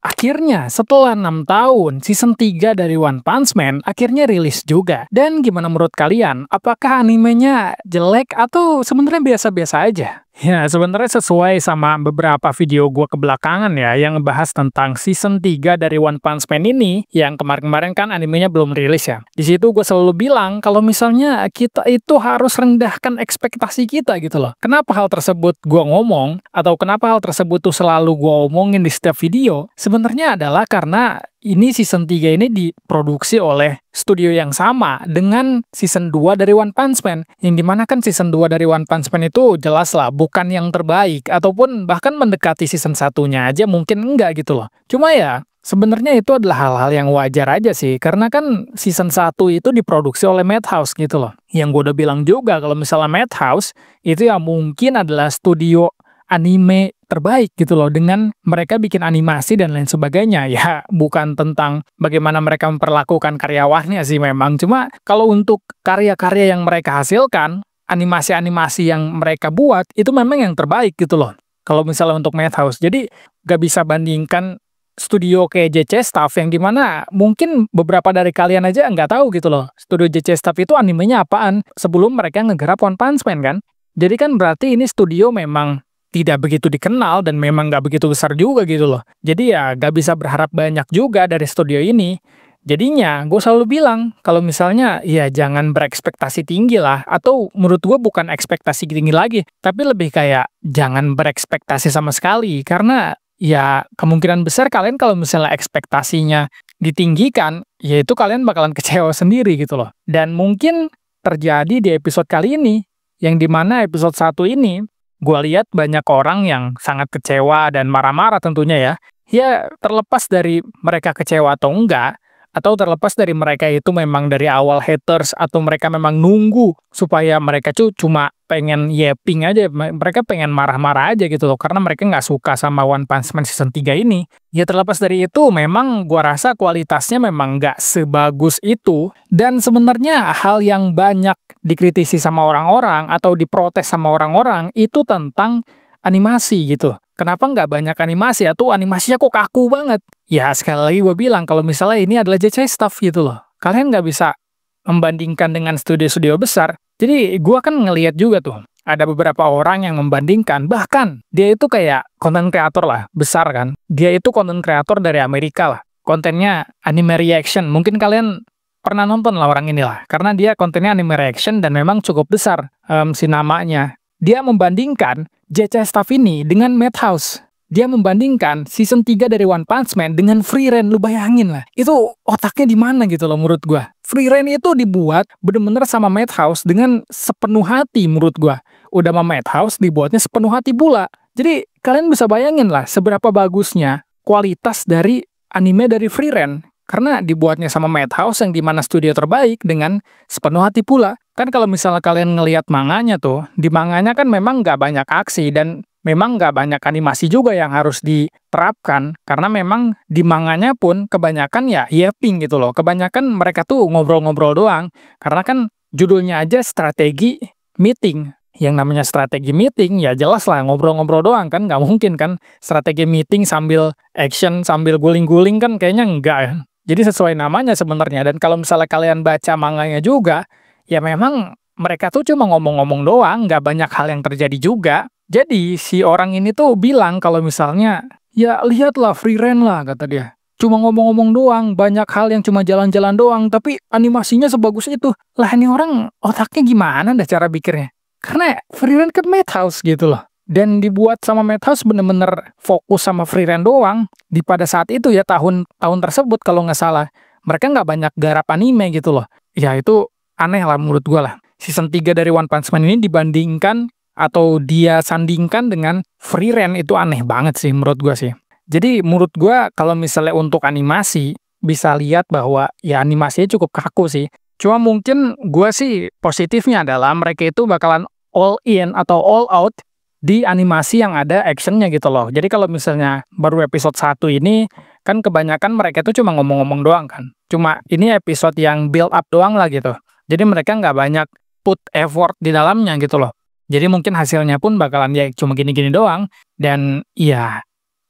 Akhirnya, setelah 6 tahun, season 3 dari One Punch Man akhirnya rilis juga. Dan gimana menurut kalian? Apakah animenya jelek atau sebenarnya biasa-biasa aja? Ya, sebenarnya sesuai sama beberapa video gua kebelakangan ya, yang ngebahas tentang season 3 dari One Punch Man ini, yang kemarin-kemarin kan animenya belum rilis ya. Di situ gue selalu bilang, kalau misalnya kita itu harus rendahkan ekspektasi kita gitu loh. Kenapa hal tersebut gua ngomong, atau kenapa hal tersebut tuh selalu gua omongin di setiap video? Sebenarnya adalah karena ini season 3 ini diproduksi oleh studio yang sama dengan season 2 dari One Punch Man. Yang dimana kan season 2 dari One Punch Man itu jelas lah bukan yang terbaik, ataupun bahkan mendekati season satunya aja mungkin enggak gitu loh. Cuma ya, sebenarnya itu adalah hal-hal yang wajar aja sih, karena kan season 1 itu diproduksi oleh Madhouse gitu loh. Yang gue udah bilang juga kalau misalnya Madhouse, itu ya mungkin adalah studio anime terbaik gitu loh, dengan mereka bikin animasi dan lain sebagainya. Ya bukan tentang bagaimana mereka memperlakukan karyawannya sih memang, cuma kalau untuk karya-karya yang mereka hasilkan, animasi-animasi yang mereka buat itu memang yang terbaik gitu loh kalau misalnya untuk Madhouse. Jadi gak bisa bandingkan studio kayak JC Staff, yang dimana mungkin beberapa dari kalian aja nggak tahu gitu loh studio JC Staff itu animenya apaan sebelum mereka ngegarap One Punch Man kan. Jadi kan berarti ini studio memang tidak begitu dikenal dan memang nggak begitu besar juga gitu loh. Jadi ya nggak bisa berharap banyak juga dari studio ini. Jadinya gue selalu bilang kalau misalnya ya jangan berekspektasi tinggi lah, atau menurut gue bukan ekspektasi tinggi lagi, tapi lebih kayak jangan berekspektasi sama sekali, karena ya kemungkinan besar kalian kalau misalnya ekspektasinya ditinggikan, ya itu kalian bakalan kecewa sendiri gitu loh. Dan mungkin terjadi di episode kali ini, yang dimana episode 1 ini gue lihat banyak orang yang sangat kecewa dan marah-marah tentunya ya. Ya terlepas dari mereka kecewa atau enggak, atau terlepas dari mereka itu memang dari awal haters, atau mereka memang nunggu supaya mereka cuma pengen yapping aja, mereka pengen marah-marah aja gitu loh, karena mereka nggak suka sama One Punch Man season 3 ini. Ya terlepas dari itu, memang gua rasa kualitasnya memang nggak sebagus itu, dan sebenarnya hal yang banyak dikritisi sama orang-orang atau diprotes sama orang-orang itu tentang animasi gitu. Kenapa nggak banyak animasi, atau animasinya kok kaku banget? Ya sekali lagi gue bilang kalau misalnya ini adalah JC Staff gitu loh. Kalian nggak bisa membandingkan dengan studio-studio besar. Jadi gue kan ngelihat juga tuh, ada beberapa orang yang membandingkan, bahkan dia itu kayak konten kreator lah, besar kan. Dia itu konten kreator dari Amerika lah. Kontennya anime reaction. Mungkin kalian pernah nonton lah orang ini lah, karena dia kontennya anime reaction dan memang cukup besar si namanya. Dia membandingkan JC Staff ini dengan Madhouse. Dia membandingkan season 3 dari One Punch Man dengan Free Ren. Lu bayangin lah, itu otaknya di mana gitu loh menurut gua. Free Ren itu dibuat bener-bener sama Madhouse dengan sepenuh hati menurut gua. Udah sama Madhouse dibuatnya sepenuh hati pula. Jadi kalian bisa bayangin lah seberapa bagusnya kualitas dari anime dari Free Ren, karena dibuatnya sama Madhouse yang dimana studio terbaik dengan sepenuh hati pula. Kan kalau misalnya kalian ngelihat manganya tuh, di manganya kan memang nggak banyak aksi dan memang nggak banyak animasi juga yang harus diterapkan, karena memang di manganya pun kebanyakan ya yapping gitu loh. Kebanyakan mereka tuh ngobrol-ngobrol doang, karena kan judulnya aja strategi meeting. Yang namanya strategi meeting ya jelas lah ngobrol-ngobrol doang kan, nggak mungkin kan strategi meeting sambil action, sambil guling-guling kan kayaknya enggak ya. Jadi sesuai namanya sebenarnya. Dan kalau misalnya kalian baca manganya juga, ya memang mereka tuh cuma ngomong-ngomong doang, nggak banyak hal yang terjadi juga. Jadi si orang ini tuh bilang kalau misalnya, ya lihatlah Free Ren lah kata dia. Cuma ngomong-ngomong doang, banyak hal yang cuma jalan-jalan doang, tapi animasinya sebagus itu. Lah ini orang otaknya gimana dah cara pikirnya? Karena Free Ren kan Madhouse gitu loh. Dan dibuat sama Madhouse bener-bener fokus sama Free Ren doang. Di pada saat itu ya, tahun tersebut kalau nggak salah, mereka nggak banyak garap anime gitu loh. Ya itu aneh lah menurut gue lah. Season 3 dari One Punch Man ini dibandingkan atau dia sandingkan dengan Free Ren itu aneh banget sih menurut gue sih. Jadi menurut gue kalau misalnya untuk animasi, bisa lihat bahwa ya animasinya cukup kaku sih. Cuma mungkin gue sih positifnya adalah mereka itu bakalan all in atau all out di animasi yang ada actionnya gitu loh. Jadi kalau misalnya baru episode 1 ini, kan kebanyakan mereka itu cuma ngomong-ngomong doang kan. Cuma ini episode yang build up doang lah gitu. Jadi mereka nggak banyak put effort di dalamnya gitu loh. Jadi mungkin hasilnya pun bakalan ya cuma gini-gini doang. Dan ya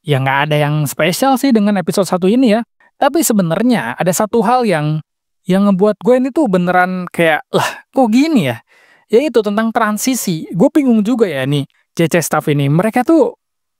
ya nggak ada yang spesial sih dengan episode 1 ini ya. Tapi sebenarnya ada satu hal yang ngebuat gue ini tuh beneran kayak, "Lah, kok gini ya?" Yaitu tentang transisi. Gue bingung juga ya nih, JC Staff ini. Mereka tuh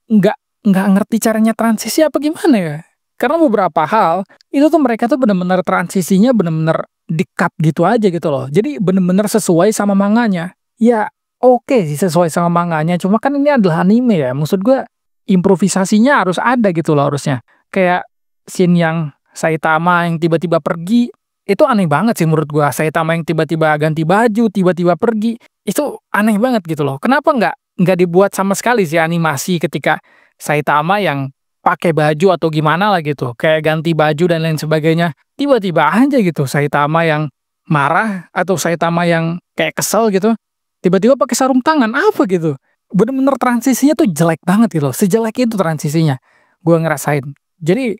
nggak ngerti caranya transisi apa gimana ya? Karena beberapa hal, itu tuh mereka tuh bener-bener transisinya bener-bener di-cut gitu aja gitu loh. Jadi bener-bener sesuai sama manganya. Ya, oke sih sesuai sama manganya, cuma kan ini adalah anime ya. Maksud gue, improvisasinya harus ada gitu loh harusnya. Kayak scene yang Saitama yang tiba-tiba pergi, itu aneh banget sih menurut gua. Saitama yang tiba-tiba ganti baju, tiba-tiba pergi, itu aneh banget gitu loh. Kenapa nggak dibuat sama sekali sih animasi ketika Saitama yang pakai baju atau gimana lah gitu, kayak ganti baju dan lain sebagainya. Tiba-tiba aja gitu Saitama yang marah atau Saitama yang kayak kesel gitu, tiba-tiba pakai sarung tangan, apa gitu. Bener-bener transisinya tuh jelek banget gitu loh, sejelek itu transisinya, gua ngerasain. Jadi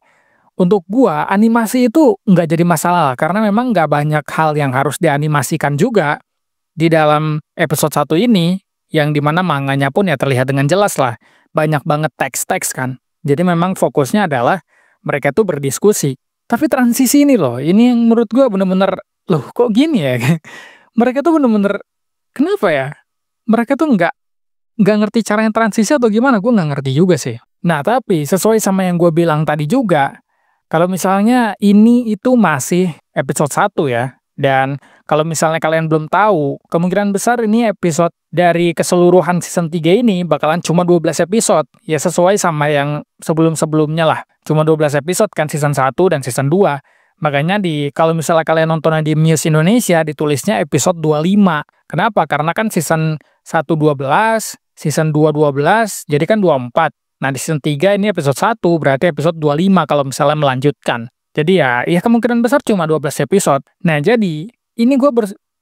untuk gua, animasi itu nggak jadi masalah lah, karena memang nggak banyak hal yang harus dianimasikan juga di dalam episode 1 ini, yang dimana manganya pun ya terlihat dengan jelas lah, banyak banget teks-teks kan. Jadi memang fokusnya adalah mereka tuh berdiskusi. Tapi transisi ini loh, ini yang menurut gua bener-bener, loh kok gini ya? Mereka tuh bener-bener, kenapa ya? Mereka tuh nggak ngerti caranya transisi atau gimana, gua nggak ngerti juga sih. Nah tapi sesuai sama yang gue bilang tadi juga, kalau misalnya ini itu masih episode 1 ya, dan kalau misalnya kalian belum tahu, kemungkinan besar ini episode dari keseluruhan season 3 ini bakalan cuma 12 episode. Ya sesuai sama yang sebelum-sebelumnya lah. Cuma 12 episode kan season 1 dan season 2. Makanya kalau misalnya kalian nonton di Muse Indonesia, ditulisnya episode 25. Kenapa? Karena kan season 1 12, season 2 12, jadi kan 24. Nah, di season 3 ini episode 1, berarti episode 25 kalau misalnya melanjutkan. Jadi ya kemungkinan besar cuma 12 episode. Nah, jadi ini gue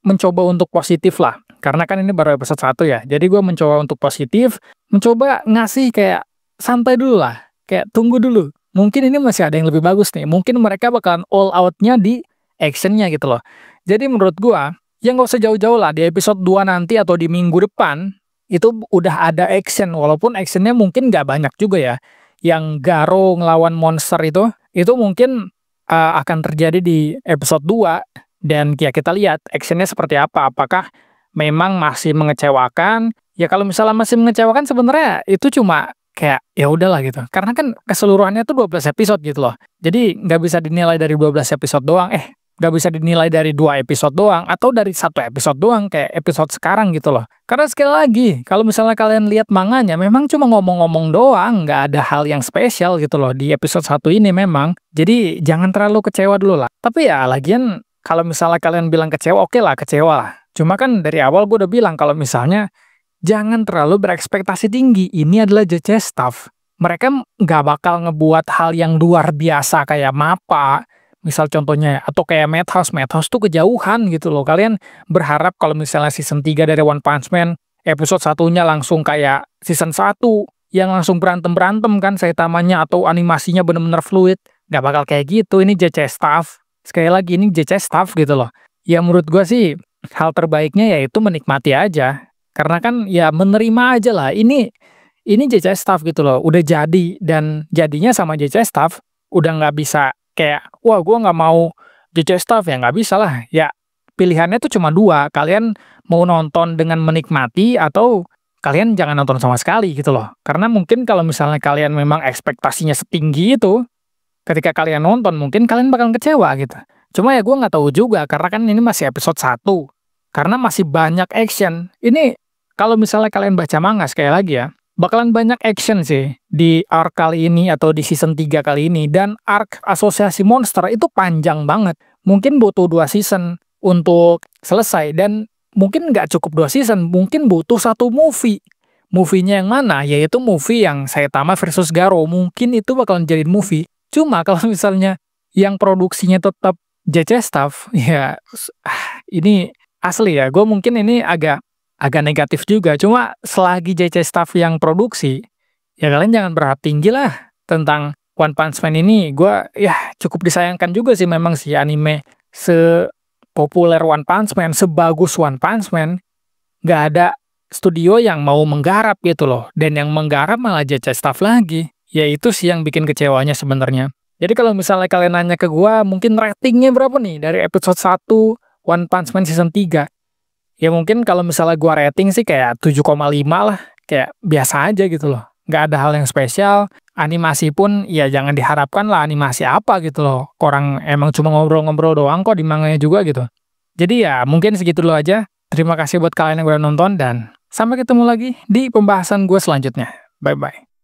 mencoba untuk positif lah. Karena kan ini baru episode 1 ya. Jadi gue mencoba untuk positif, mencoba ngasih kayak santai dulu lah. Kayak tunggu dulu. Mungkin ini masih ada yang lebih bagus nih. Mungkin mereka bakalan all out-nya di action-nya gitu loh. Jadi menurut gue, ya nggak usah jauh-jauh lah. Di episode 2 nanti atau di minggu depan, itu udah ada action, walaupun actionnya mungkin nggak banyak juga ya. Yang Garo ngelawan monster itu mungkin akan terjadi di episode 2, dan ya kita lihat actionnya seperti apa. Apakah memang masih mengecewakan? Ya kalau misalnya masih mengecewakan sebenarnya itu cuma kayak ya udahlah gitu. Karena kan keseluruhannya tuh 12 episode gitu loh. Jadi nggak bisa dinilai dari 12 episode doang. Nggak bisa dinilai dari 2 episode doang, atau dari 1 episode doang, kayak episode sekarang gitu loh. Karena sekali lagi, kalau misalnya kalian lihat manganya, memang cuma ngomong-ngomong doang, nggak ada hal yang spesial gitu loh di episode 1 ini memang. Jadi jangan terlalu kecewa dulu lah. Tapi ya lagian, kalau misalnya kalian bilang kecewa, oke lah kecewa lah. Cuma kan dari awal gue udah bilang kalau misalnya, jangan terlalu berekspektasi tinggi, ini adalah JC Staff. Mereka nggak bakal ngebuat hal yang luar biasa kayak MAPPA, misal contohnya, atau kayak Madhouse tuh kejauhan gitu loh. Kalian berharap kalau misalnya season 3 dari One Punch Man, episode 1-nya langsung kayak season 1, yang langsung berantem-berantem kan Saitamanya, atau animasinya bener-bener fluid. Nggak bakal kayak gitu, ini JC Staff. Sekali lagi, ini JC Staff gitu loh. Ya menurut gua sih, hal terbaiknya yaitu menikmati aja. Karena kan ya menerima aja lah, ini JC Staff gitu loh. Udah jadi, dan jadinya sama JC Staff, udah nggak bisa kayak, wah gue nggak mau JC Staff, ya nggak bisa lah. Ya pilihannya tuh cuma 2, kalian mau nonton dengan menikmati atau kalian jangan nonton sama sekali gitu loh. Karena mungkin kalau misalnya kalian memang ekspektasinya setinggi itu, ketika kalian nonton mungkin kalian bakal kecewa gitu. Cuma ya gue nggak tahu juga, karena kan ini masih episode 1, karena masih banyak action. Ini kalau misalnya kalian baca manga sekali lagi ya, bakalan banyak action sih di arc kali ini atau di season 3 kali ini. Dan arc asosiasi monster itu panjang banget. Mungkin butuh 2 season untuk selesai, dan mungkin nggak cukup 2 season, mungkin butuh 1 movie. Movie-nya yang mana? Yaitu movie yang Saitama versus Garo. Mungkin itu bakalan jadi movie. Cuma kalau misalnya yang produksinya tetap JC Staff, ya ini asli ya, gue mungkin ini agak negatif juga. Cuma selagi JC Staff yang produksi, ya kalian jangan berharap tinggi lah tentang One Punch Man ini. Gue ya cukup disayangkan juga sih memang sih, anime sepopuler One Punch Man, sebagus One Punch Man, nggak ada studio yang mau menggarap gitu loh. Dan yang menggarap malah JC Staff lagi. Ya itu sih yang bikin kecewanya sebenarnya. Jadi kalau misalnya kalian nanya ke gua, mungkin ratingnya berapa nih dari episode 1 One Punch Man season 3? Ya mungkin kalau misalnya gua rating sih kayak 7,5 lah, kayak biasa aja gitu loh. Nggak ada hal yang spesial, animasi pun ya jangan diharapkan lah animasi apa gitu loh. Orang emang cuma ngobrol-ngobrol doang kok di manganya juga gitu. Jadi ya mungkin segitu dulu aja. Terima kasih buat kalian yang udah nonton dan sampai ketemu lagi di pembahasan gue selanjutnya. Bye-bye.